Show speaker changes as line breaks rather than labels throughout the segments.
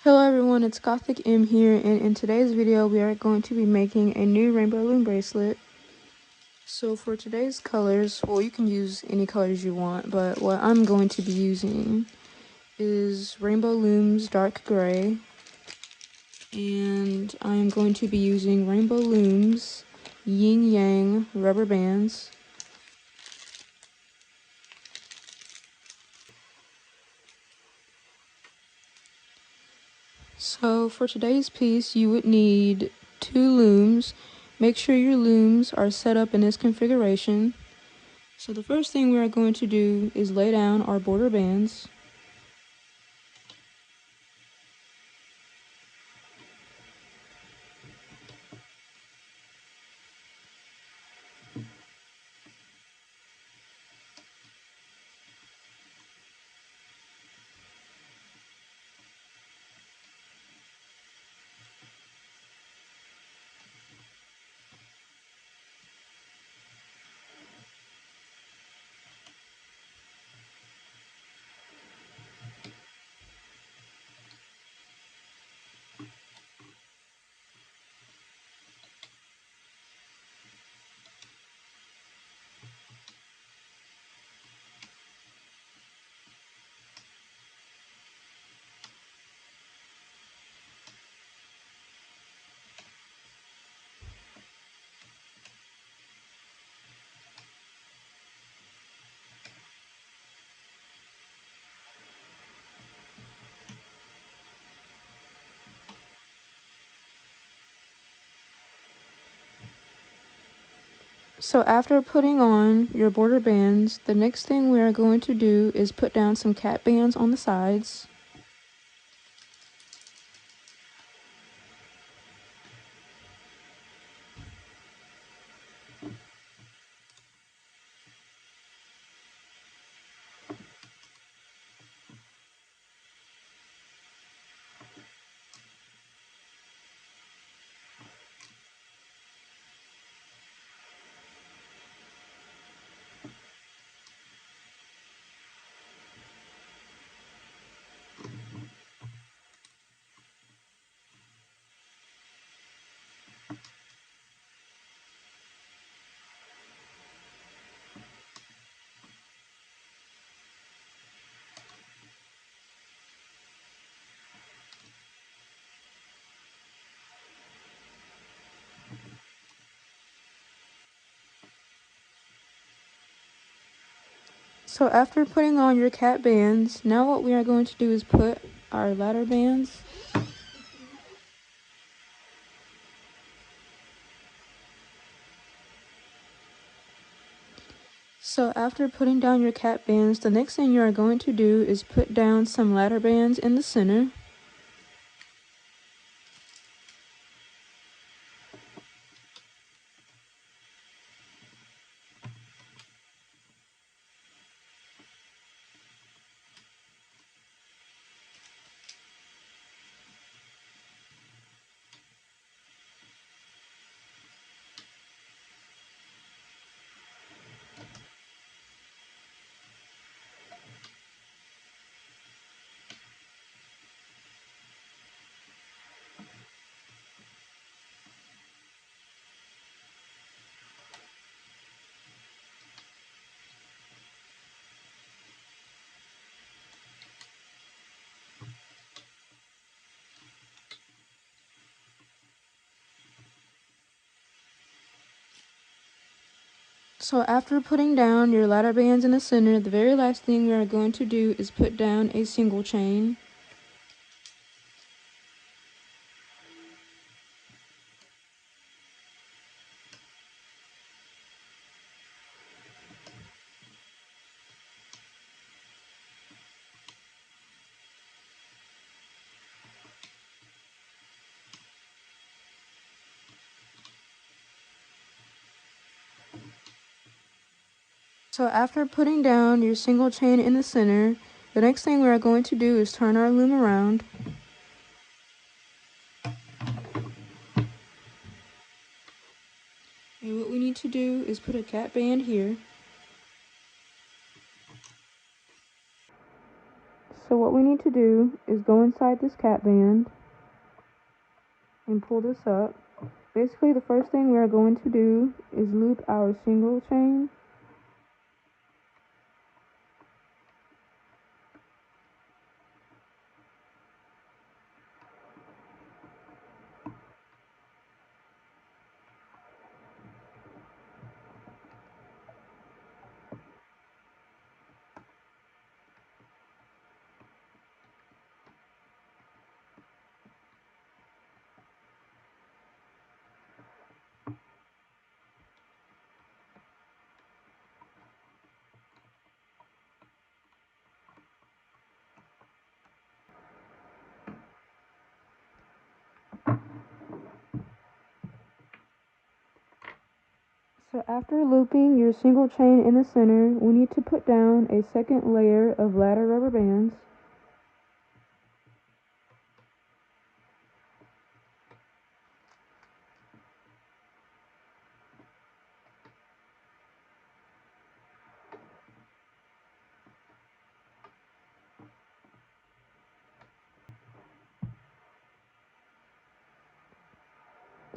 Hello everyone, it's 𝐫𝐚𝐢𝐧𝐛𝐨𝐰 here, and in today's video we are going to be making a new rainbow loom bracelet. So for today's colors, well, you can use any colors you want, but what I'm going to be using is Rainbow Looms Dark Gray, and I'm going to be using Rainbow Looms Yin Yang rubber bands. So for today's piece, you would need 2 looms. Make sure your looms are set up in this configuration. So the first thing we are going to do is lay down our border bands. So after putting on your border bands, the next thing we are going to do is put down some cap bands on the sides. So after putting on your cap bands, now what we are going to do is put our ladder bands. So after putting down your cap bands, the next thing you are going to do is put down some ladder bands in the center. So after putting down your ladder bands in the center, the very last thing we are going to do is put down a single chain. So after putting down your single chain in the center, the next thing we are going to do is turn our loom around. And what we need to do is put a cap band here. So what we need to do is go inside this cap band and pull this up. Basically, the first thing we are going to do is loop our single chain. So after looping your single chain in the center, we need to put down a second layer of ladder rubber bands.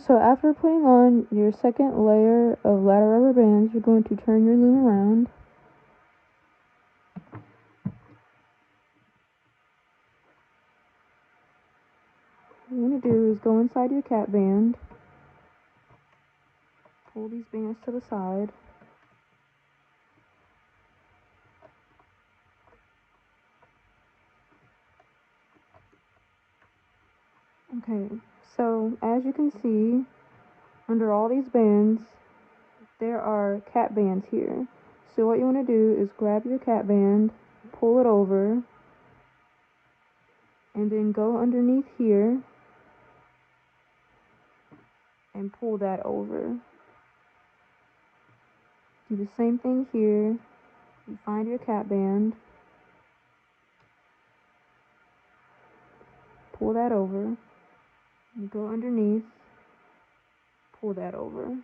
So after putting on your second layer of ladder rubber bands, you're going to turn your loom around. What you're going to do is go inside your cap band, pull these bands to the side. Okay, so as you can see, under all these bands, there are cap bands here. So what you want to do is grab your cap band, pull it over, and then go underneath here and pull that over. Do the same thing here. You find your cap band, pull that over, you go underneath, pull that over.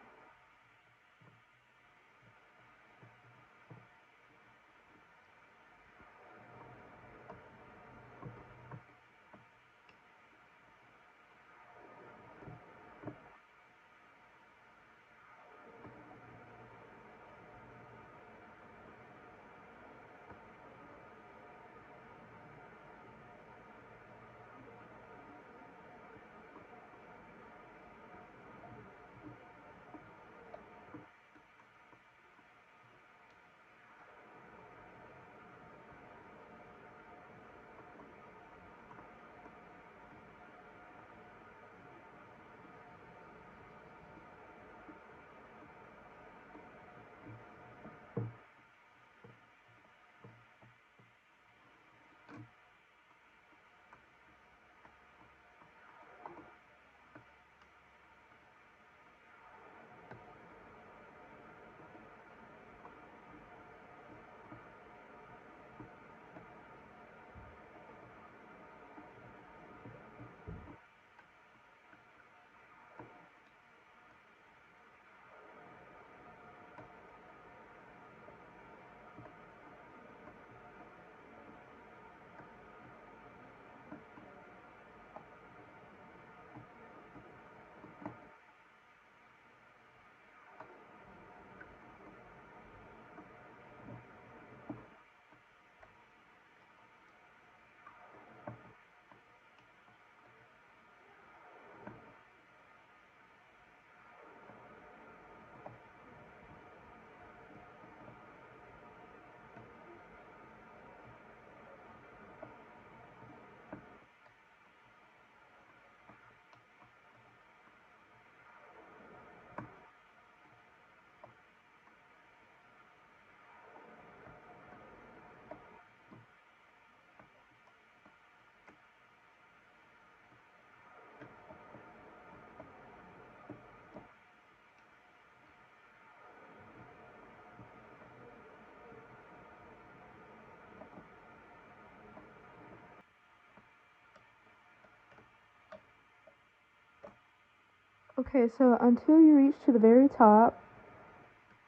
Okay, so until you reach to the very top,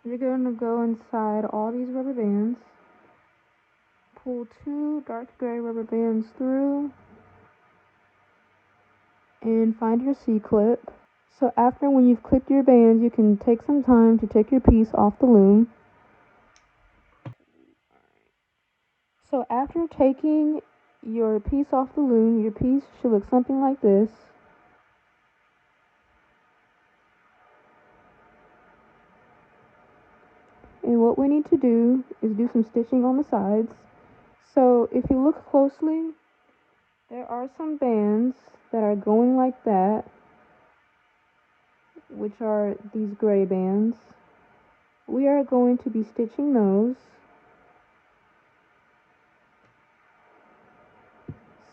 you're going to go inside all these rubber bands, pull 2 dark gray rubber bands through and find your C-clip. So after, when you've clipped your bands, you can take some time to take your piece off the loom. So after taking your piece off the loom, your piece should look something like this. And what we need to do is do some stitching on the sides. So if you look closely, there are some bands that are going like that, which are these gray bands. We are going to be stitching those.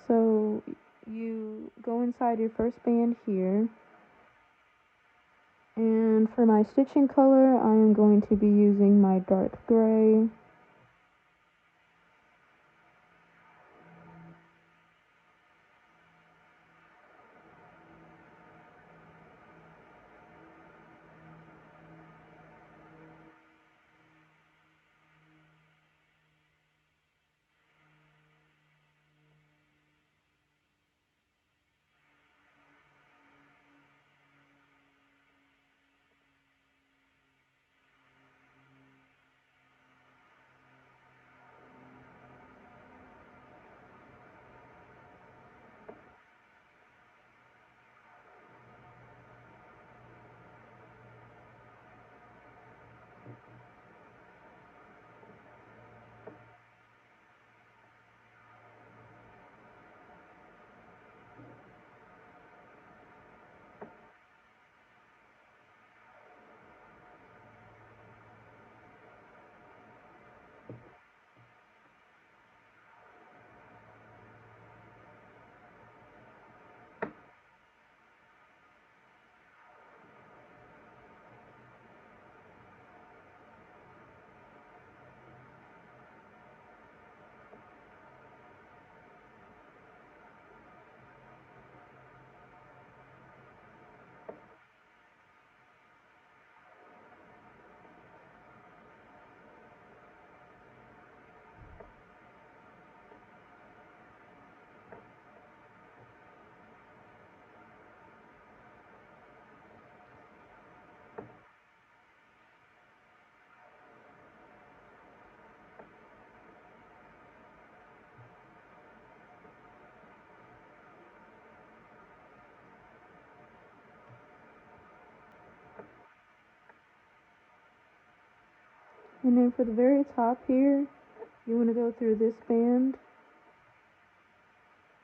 So you go inside your first band here. And for my stitching color, I am going to be using my dark gray. And then for the very top here, you want to go through this band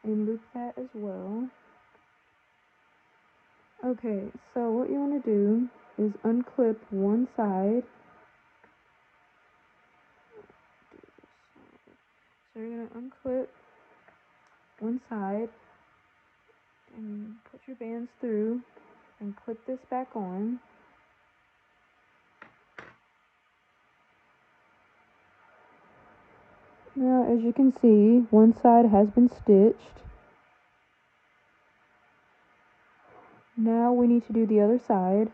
and loop that as well. Okay, so what you want to do is unclip one side. So you're going to unclip one side and put your bands through and clip this back on. Now, as you can see, one side has been stitched. Now we need to do the other side.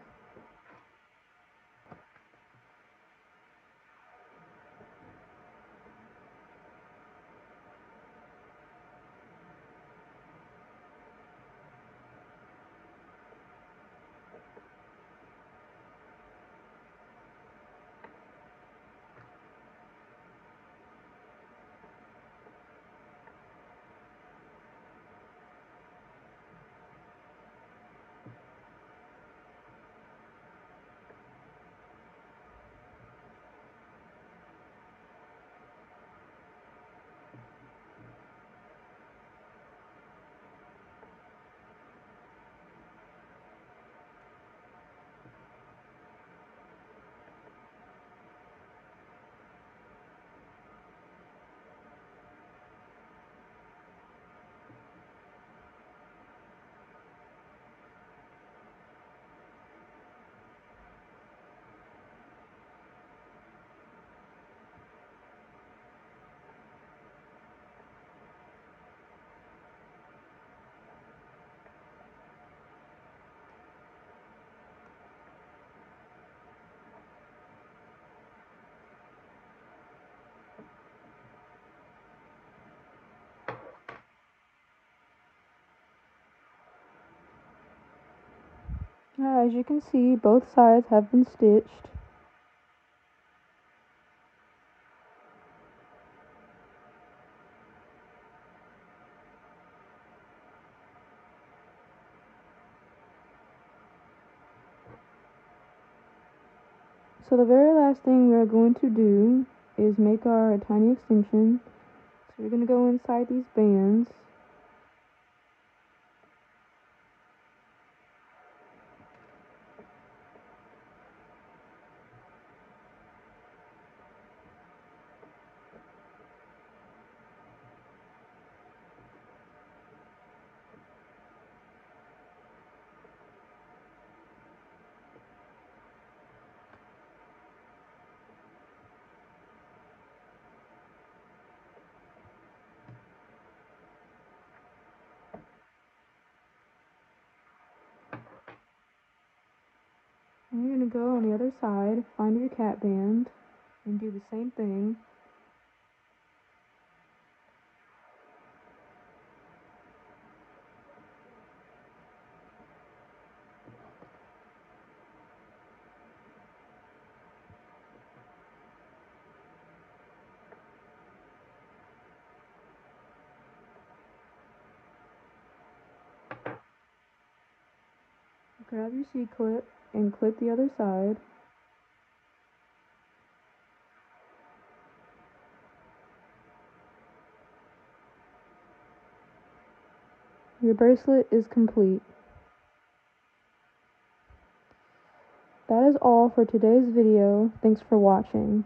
As you can see, both sides have been stitched. So the very last thing we're going to do is make our tiny extension. So we're going to go inside these bands. And you're going to go on the other side, find your cat band, and do the same thing. Grab your C-clip and clip the other side. Your bracelet is complete. That is all for today's video. Thanks for watching.